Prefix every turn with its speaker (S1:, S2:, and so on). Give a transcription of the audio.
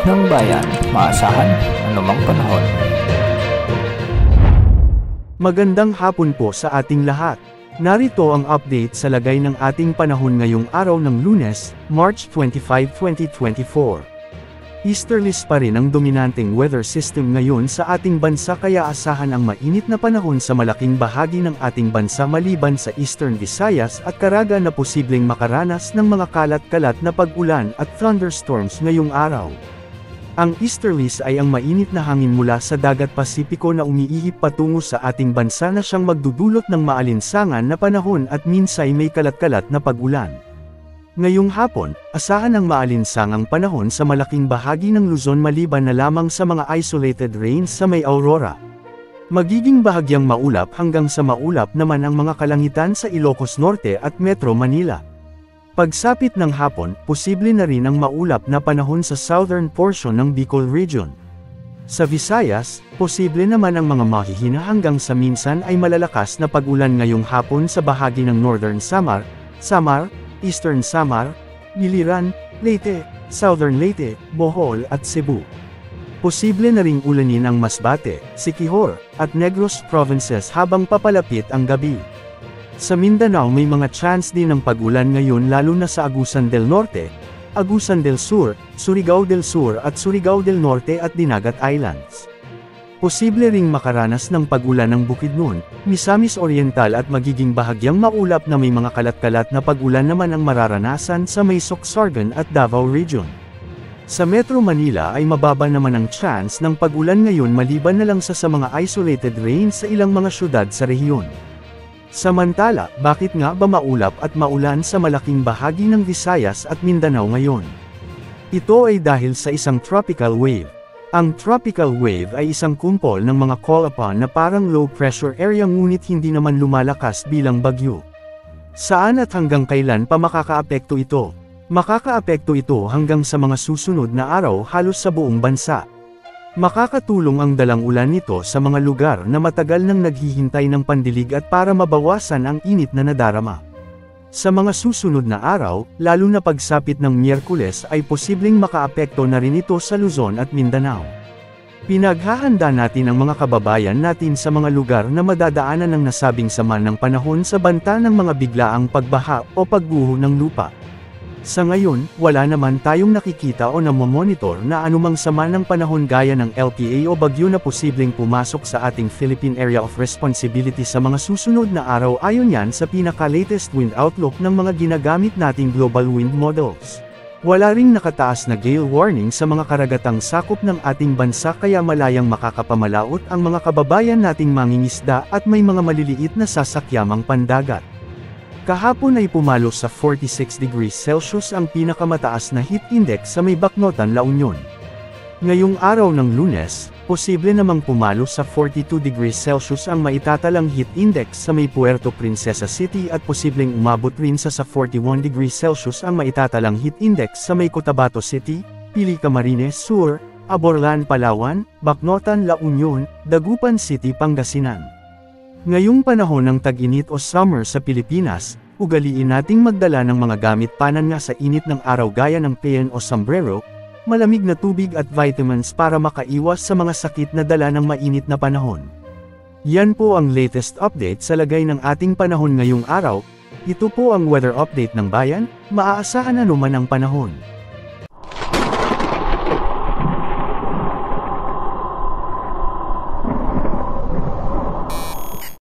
S1: ng bayan, maasahan anumang panahon.
S2: Magandang hapon po sa ating lahat. Narito ang update sa lagay ng ating panahon ngayong araw ng Lunes, March 25, 2024. Easterlies pa rin ang dominanteng weather system ngayon sa ating bansa kaya asahan ang mainit na panahon sa malaking bahagi ng ating bansa maliban sa Eastern Visayas at Caraga na posibleng makaranas ng mga kalat-kalat na pag-ulan at thunderstorms ngayong araw. Ang easterlies ay ang mainit na hangin mula sa dagat Pasipiko na umiihip patungo sa ating bansa na siyang magdudulot ng maalinsangan na panahon at minsay may kalat-kalat na pag-ulan. Ngayong hapon, asahan ang maalinsangang panahon sa malaking bahagi ng Luzon maliban na lamang sa mga isolated rains sa may Aurora. Magiging bahagyang maulap hanggang sa maulap naman ang mga kalangitan sa Ilocos Norte at Metro Manila. Pagsapit ng hapon, posible na rin ang maulap na panahon sa southern portion ng Bicol Region. Sa Visayas, posible naman ang mga mahihina hanggang sa minsan ay malalakas na pag-ulan ngayong hapon sa bahagi ng Northern Samar, Eastern Samar, Biliran, Leyte, Southern Leyte, Bohol at Cebu. Posible na ring ulanin ang Masbate, Siquijor, at Negros provinces habang papalapit ang gabi. Sa Mindanao may mga chance din ng pag-ulan ngayon lalo na sa Agusan del Norte, Agusan del Sur, Surigao del Sur at Surigao del Norte at Dinagat Islands. Posible ring makaranas ng pag-ulan ng Bukidnon, Misamis Oriental at magiging bahagyang maulap na may mga kalat-kalat na pag-ulan naman ang mararanasan sa may Sorsogon at Davao Region. Sa Metro Manila ay mababa naman ang chance ng pag-ulan ngayon maliban na lang sa mga isolated rains sa ilang mga syudad sa rehiyon. Samantala, bakit nga ba maulap at maulan sa malaking bahagi ng Visayas at Mindanao ngayon? Ito ay dahil sa isang tropical wave. Ang tropical wave ay isang kumpol ng mga call upon na parang low pressure area ngunit hindi naman lumalakas bilang bagyo. Saan at hanggang kailan pa makakaapekto ito? Makakaapekto ito hanggang sa mga susunod na araw halos sa buong bansa. Makakatulong ang dalang ulan nito sa mga lugar na matagal nang naghihintay ng pandilig at para mabawasan ang init na nadarama. Sa mga susunod na araw, lalo na pagsapit ng Miyerkules ay posibleng makaapekto na rin ito sa Luzon at Mindanao. Pinaghahanda natin ang mga kababayan natin sa mga lugar na madadaanan ng nasabing sama ng panahon sa banta ng mga biglaang pagbaha o pagguho ng lupa. Sa ngayon, wala naman tayong nakikita o namomonitor na anumang sama ng panahon gaya ng LPA o bagyo na posibleng pumasok sa ating Philippine Area of Responsibility sa mga susunod na araw ayon yan sa pinaka-latest wind outlook ng mga ginagamit nating global wind models. Wala ring nakataas na gale warning sa mga karagatang sakop ng ating bansa kaya malayang makakapamalaot ang mga kababayan nating mangingisda at may mga maliliit na sasakyamang pandagat. Kahapon ay pumalo sa 46 degrees Celsius ang pinakamataas na heat index sa may Bacnotan, La Union. Ngayong araw ng Lunes, posible namang pumalo sa 42 degrees Celsius ang maitatalang heat index sa may Puerto Princesa City at posibleng umabot rin sa 41 degrees Celsius ang maitatalang heat index sa may Cotabato City, Pili Camarines Sur, Aborlan Palawan, Bacnotan, La Union, Dagupan City, Pangasinan. Ngayong panahon ng tag-init o summer sa Pilipinas, ugaliin nating magdala ng mga gamit panan nga sa init ng araw gaya ng payan o sombrero, malamig na tubig at vitamins para makaiwas sa mga sakit na dala ng mainit na panahon. Yan po ang latest update sa lagay ng ating panahon ngayong araw. Ito po ang weather update ng bayan, maaasahan anuman ang panahon.